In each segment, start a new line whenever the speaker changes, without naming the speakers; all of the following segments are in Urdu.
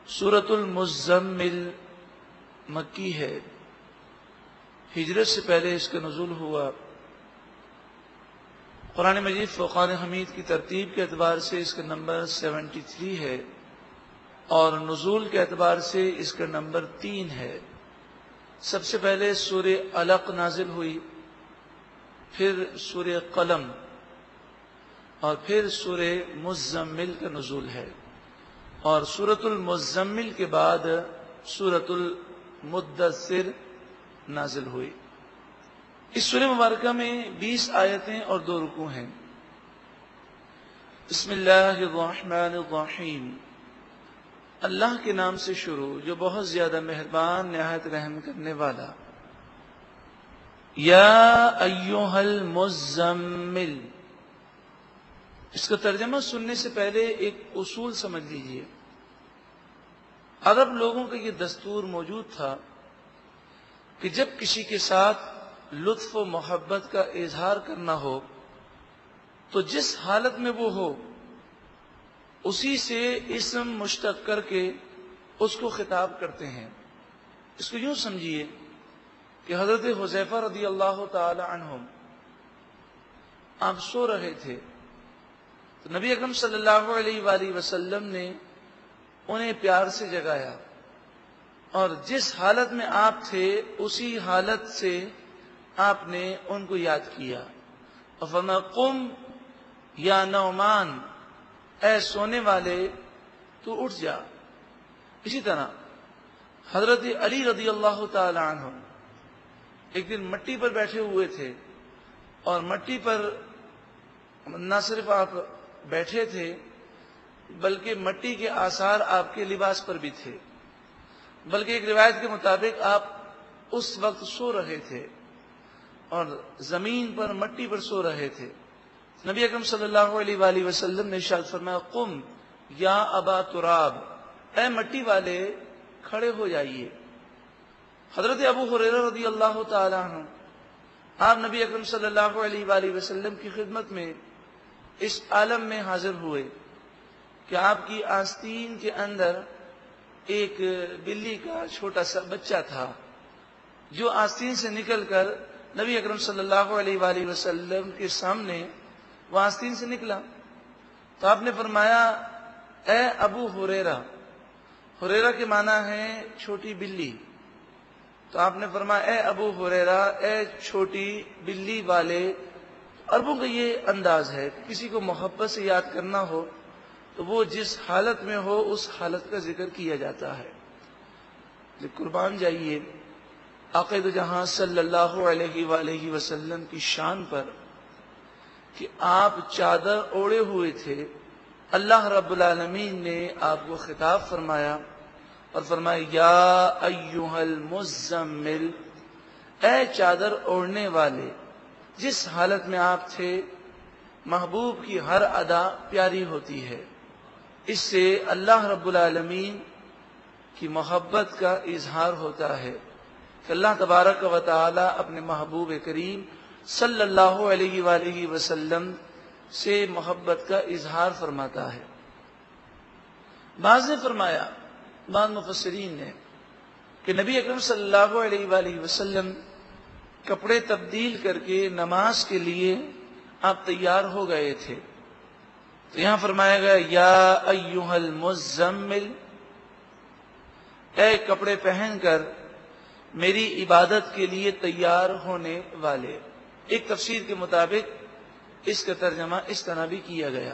سورۃ المزمل مکی ہے، ہجرت سے پہلے اس کا نزول ہوا۔ قرآن مجید فرقان حمید کی ترتیب کے اعتبار سے اس کا نمبر 73 ہے اور نزول کے اعتبار سے اس کا نمبر 3 ہے۔ سب سے پہلے سورہ علق نازل ہوئی، پھر سورہ قلم اور پھر سورہ مزمل کا نزول ہے، اور سورۃ المزمل کے بعد سورۃ المدثر نازل ہوئی۔ اس سورہ مبارکہ میں 20 آیتیں اور 2 رکوع ہیں۔ بسم اللہ الرحمن الرحیم، اللہ کے نام سے شروع جو بہت زیادہ مہربان نہایت رحم کرنے والا۔ یا ایھا المزمل، اس کا ترجمہ سننے سے پہلے ایک اصول سمجھ لیجئے۔ عرب لوگوں کا یہ دستور موجود تھا کہ جب کسی کے ساتھ لطف و محبت کا اظہار کرنا ہو تو جس حالت میں وہ ہو اسی سے اسم مشتق کر کے اس کو خطاب کرتے ہیں۔ اس کو یوں سمجھیے کہ حضرت حذیفہ رضی اللہ تعالی عنہم آپ سو رہے تھے تو نبی اکرم صلی اللہ علیہ وآلہ وسلم نے انہیں پیار سے جگایا، اور جس حالت میں آپ تھے اسی حالت سے آپ نے ان کو یاد کیا۔ فَمَا قُمْ یا نعمان، اے سونے والے تو اٹھ جا۔ اسی طرح حضرت علی رضی اللہ تعالی عنہ ایک دن مٹی پر بیٹھے ہوئے تھے، اور مٹی پر نہ صرف آپ بیٹھے تھے بلکہ مٹی کے آثار آپ کے لباس پر بھی تھے، بلکہ ایک روایت کے مطابق آپ اس وقت سو رہے تھے اور زمین پر مٹی پر سو رہے تھے۔ نبی اکرم صلی اللہ علیہ وآلہ وسلم نے ارشاد فرمایا قم یا ابا تراب، اے مٹی والے کھڑے ہو جائیے۔ حضرت ابو ہریرہ رضی اللہ تعالی عنہ آپ نبی اکرم صلی اللہ علیہ وآلہ وسلم کی خدمت میں اس عالم میں حاضر ہوئے کہ آپ کی آستین کے اندر ایک بلی کا چھوٹا سا بچہ تھا جو آستین سے نکل کر نبی اکرم صلی اللہ علیہ وآلہ وسلم کے سامنے وہ آستین سے نکلا تو آپ نے فرمایا اے ابو ہریرہ، ہریرہ کے معنی ہے چھوٹی بلی، تو آپ نے فرمایا اے ابو ہریرہ، اے چھوٹی بلی والے۔ عربوں کا یہ انداز ہے کہ کسی کو محبت سے یاد کرنا ہو تو وہ جس حالت میں ہو اس حالت کا ذکر کیا جاتا ہے۔ قربان جائیے آقا دو جہاں صلی اللہ علیہ وآلہ وسلم کی شان پر کہ آپ چادر اوڑے ہوئے تھے، اللہ رب العالمین نے آپ کو خطاب فرمایا اور فرمایا یا ایھا المزمل، اے چادر اوڑھنے والے۔ جس حالت میں آپ تھے محبوب کی ہر ادا پیاری ہوتی ہے، اس سے اللہ رب العالمین کی محبت کا اظہار ہوتا ہے کہ اللہ تبارک و تعالی اپنے محبوب کریم صلی اللہ علیہ وآلہ وسلم سے محبت کا اظہار فرماتا ہے۔ بعض نے فرمایا، بعض مفسرین نے، کہ نبی اکرم صلی اللہ علیہ وآلہ وسلم کپڑے تبدیل کر کے نماز کے لیے آپ تیار ہو گئے تھے، تو یہاں فرمایا گیا یا ایھا المزمل، اے کپڑے پہن کر میری عبادت کے لیے تیار ہونے والے۔ ایک تفسیر کے مطابق اس کا ترجمہ اس طرح بھی کیا گیا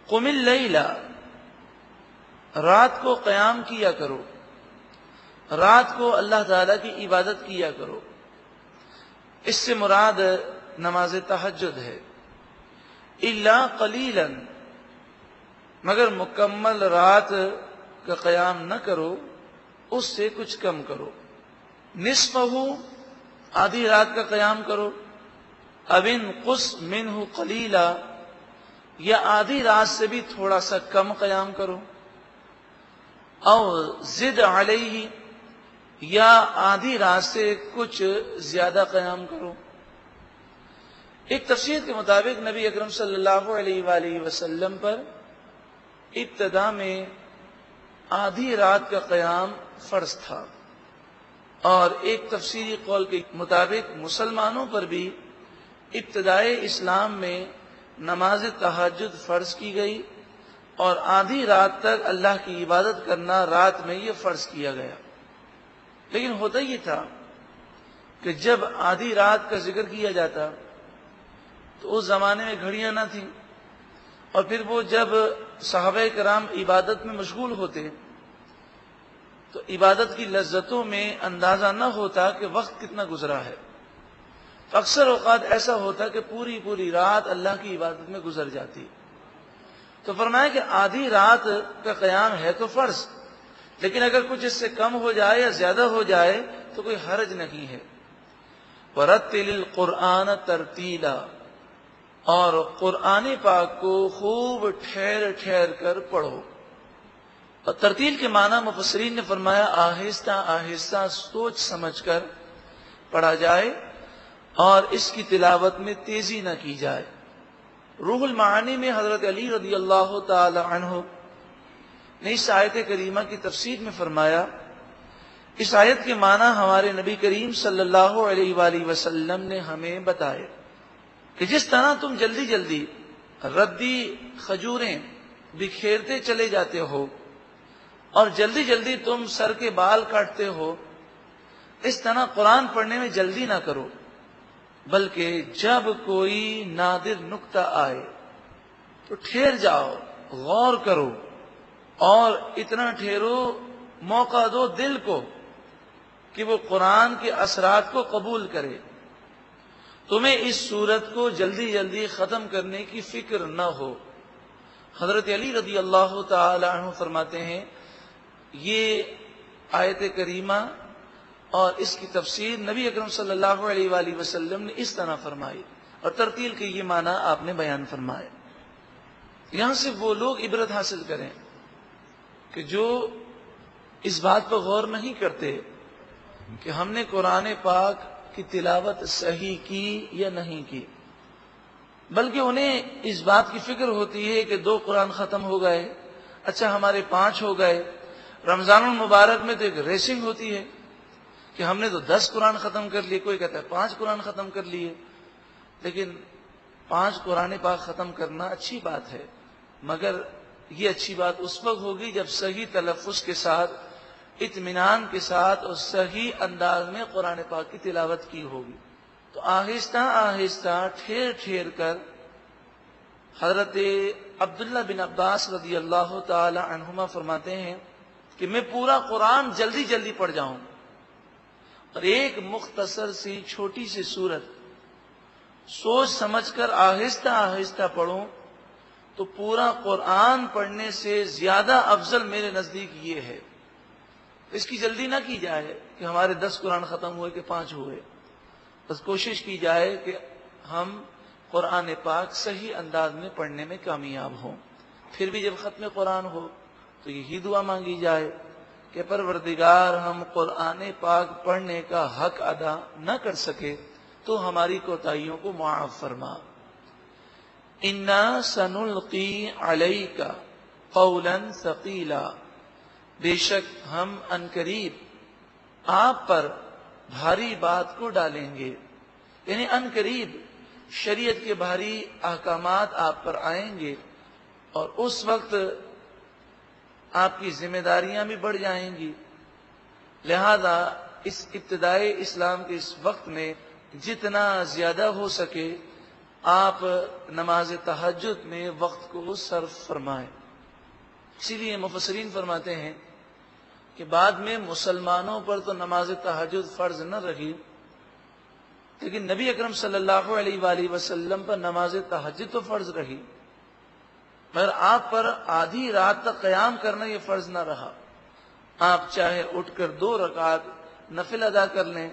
قم اللیل، رات کو قیام کیا کرو، رات کو اللہ تعالی کی عبادت کیا کرو۔ اس سے مراد نماز تہجد ہے۔ الا قلیلا، مگر مکمل رات کا قیام نہ کرو، اس سے کچھ کم کرو۔ نصفہ، آدھی رات کا قیام کرو، او انقص منہ قلیلا، یا آدھی رات سے بھی تھوڑا سا کم قیام کرو، او زد علیہ، یا آدھی رات سے کچھ زیادہ قیام کرو۔ ایک تفسیر کے مطابق نبی اکرم صلی اللہ علیہ وآلہ وسلم پر ابتدا میں آدھی رات کا قیام فرض تھا، اور ایک تفسیری قول کے مطابق مسلمانوں پر بھی ابتدائے اسلام میں نماز تہجد فرض کی گئی، اور آدھی رات تک اللہ کی عبادت کرنا رات میں یہ فرض کیا گیا۔ لیکن ہوتا یہ تھا کہ جب آدھی رات کا ذکر کیا جاتا تو اس زمانے میں گھڑیاں نہ تھیں، اور پھر وہ جب صحابہ کرام عبادت میں مشغول ہوتے تو عبادت کی لذتوں میں اندازہ نہ ہوتا کہ وقت کتنا گزرا ہے۔ اکثر اوقات ایسا ہوتا کہ پوری رات اللہ کی عبادت میں گزر جاتی۔ تو فرمایا کہ آدھی رات کا قیام ہے تو فرض، لیکن اگر کچھ اس سے کم ہو جائے یا زیادہ ہو جائے تو کوئی حرج نہیں ہے۔ وَرَتِّلِ الْقُرْآنَ تَرْتِيلًا، اور قرآن پاک کو خوب ٹھہر ٹھہر کر پڑھو۔ اور ترتیل کے معنی مفسرین نے فرمایا آہستہ آہستہ سوچ سمجھ کر پڑھا جائے، اور اس کی تلاوت میں تیزی نہ کی جائے۔ روح المعانی میں حضرت علی رضی اللہ تعالی عنہ نے اس آیت کریمہ کی تفسیر میں فرمایا، اس آیت کے معنی ہمارے نبی کریم صلی اللہ علیہ وآلہ وسلم نے ہمیں بتائے کہ جس طرح تم جلدی جلدی ردی کھجوریں بکھیرتے چلے جاتے ہو اور جلدی جلدی تم سر کے بال کاٹتے ہو، اس طرح قرآن پڑھنے میں جلدی نہ کرو، بلکہ جب کوئی نادر نکتہ آئے تو ٹھہر جاؤ، غور کرو، اور اتنا ٹھہرو، موقع دو دل کو کہ وہ قرآن کے اثرات کو قبول کرے۔ تمہیں اس صورت کو جلدی جلدی ختم کرنے کی فکر نہ ہو۔ حضرت علی رضی اللہ تعالی عنہ فرماتے ہیں یہ آیت کریمہ اور اس کی تفسیر نبی اکرم صلی اللہ علیہ وآلہ وسلم نے اس طرح فرمائی، اور ترتیل کے یہ معنی آپ نے بیان فرمائے۔ یہاں سے وہ لوگ عبرت حاصل کریں کہ جو اس بات پر غور نہیں کرتے کہ ہم نے قرآن پاک کی تلاوت صحیح کی یا نہیں کی، بلکہ انہیں اس بات کی فکر ہوتی ہے کہ 2 قرآن ختم ہو گئے، اچھا ہمارے 5 ہو گئے۔ رمضان المبارک میں تو ایک ریسنگ ہوتی ہے کہ ہم نے تو 10 قرآن ختم کر لیے، کوئی کہتا ہے 5 قرآن ختم کر لیے۔ لیکن 5 قرآن پاک ختم کرنا اچھی بات ہے، مگر یہ اچھی بات اس وقت ہوگی جب صحیح تلفظ کے ساتھ، اطمینان کے ساتھ اور صحیح انداز میں قرآن پاک کی تلاوت کی ہوگی۔ تو آہستہ آہستہ ٹھہر ٹھہر کر حضرت عبداللہ بن عباس رضی اللہ تعالی عنہما فرماتے ہیں کہ میں پورا قرآن جلدی جلدی پڑھ جاؤں، اور ایک مختصر سی چھوٹی سی سورت سوچ سمجھ کر آہستہ آہستہ پڑھوں تو پورا قرآن پڑھنے سے زیادہ افضل میرے نزدیک یہ ہے۔ اس کی جلدی نہ کی جائے کہ ہمارے 10 قرآن ختم ہوئے کہ 5 ہوئے، بس کوشش کی جائے کہ ہم قرآن پاک صحیح انداز میں پڑھنے میں کامیاب ہوں۔ پھر بھی جب ختم قرآن ہو تو یہی دعا مانگی جائے کہ پروردگار ہم قرآن پاک پڑھنے کا حق ادا نہ کر سکے تو ہماری کوتاہیوں کو معاف فرما۔ انا سنلقی علیک قولا ثقیلا، بے شک ہم عنقریب آپ پر بھاری بات کو ڈالیں گے، یعنی عنقریب شریعت کے بھاری احکامات آپ پر آئیں گے، اور اس وقت آپ کی ذمہ داریاں بھی بڑھ جائیں گی۔ لہذا اس ابتدائی اسلام کے اس وقت میں جتنا زیادہ ہو سکے آپ نماز تہجد میں وقت کو صرف فرمائیں۔ اسی لیے مفسرین فرماتے ہیں کہ بعد میں مسلمانوں پر تو نماز تہجد فرض نہ رہی، لیکن نبی اکرم صلی اللہ علیہ وآلہ وسلم پر نماز تہجد تو فرض رہی، مگر آپ پر آدھی رات تک قیام کرنا یہ فرض نہ رہا۔ آپ چاہے اٹھ کر 2 رکعت نفل ادا کر لیں،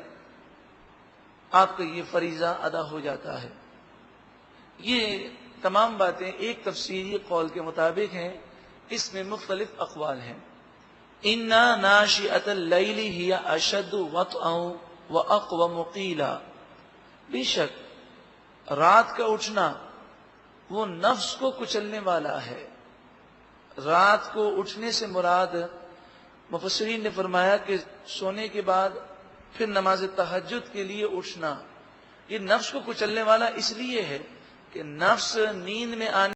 آپ کا یہ فریضہ ادا ہو جاتا ہے۔ یہ تمام باتیں ایک تفسیری قول کے مطابق ہیں، اس میں مختلف اقوال ہیں۔ اِنَّا نَاشِئَةَ اللَّيْلِ هِيَ أَشَدُّ وَطْئًا وَأَقْوَمُ قِيلًا، بے شک رات کا اٹھنا وہ نفس کو کچلنے والا ہے۔ رات کو اٹھنے سے مراد مفسرین نے فرمایا کہ سونے کے بعد پھر نماز تہجد کے لیے اٹھنا یہ نفس کو کچلنے والا اس لیے ہے کہ نفس نیند میں آنے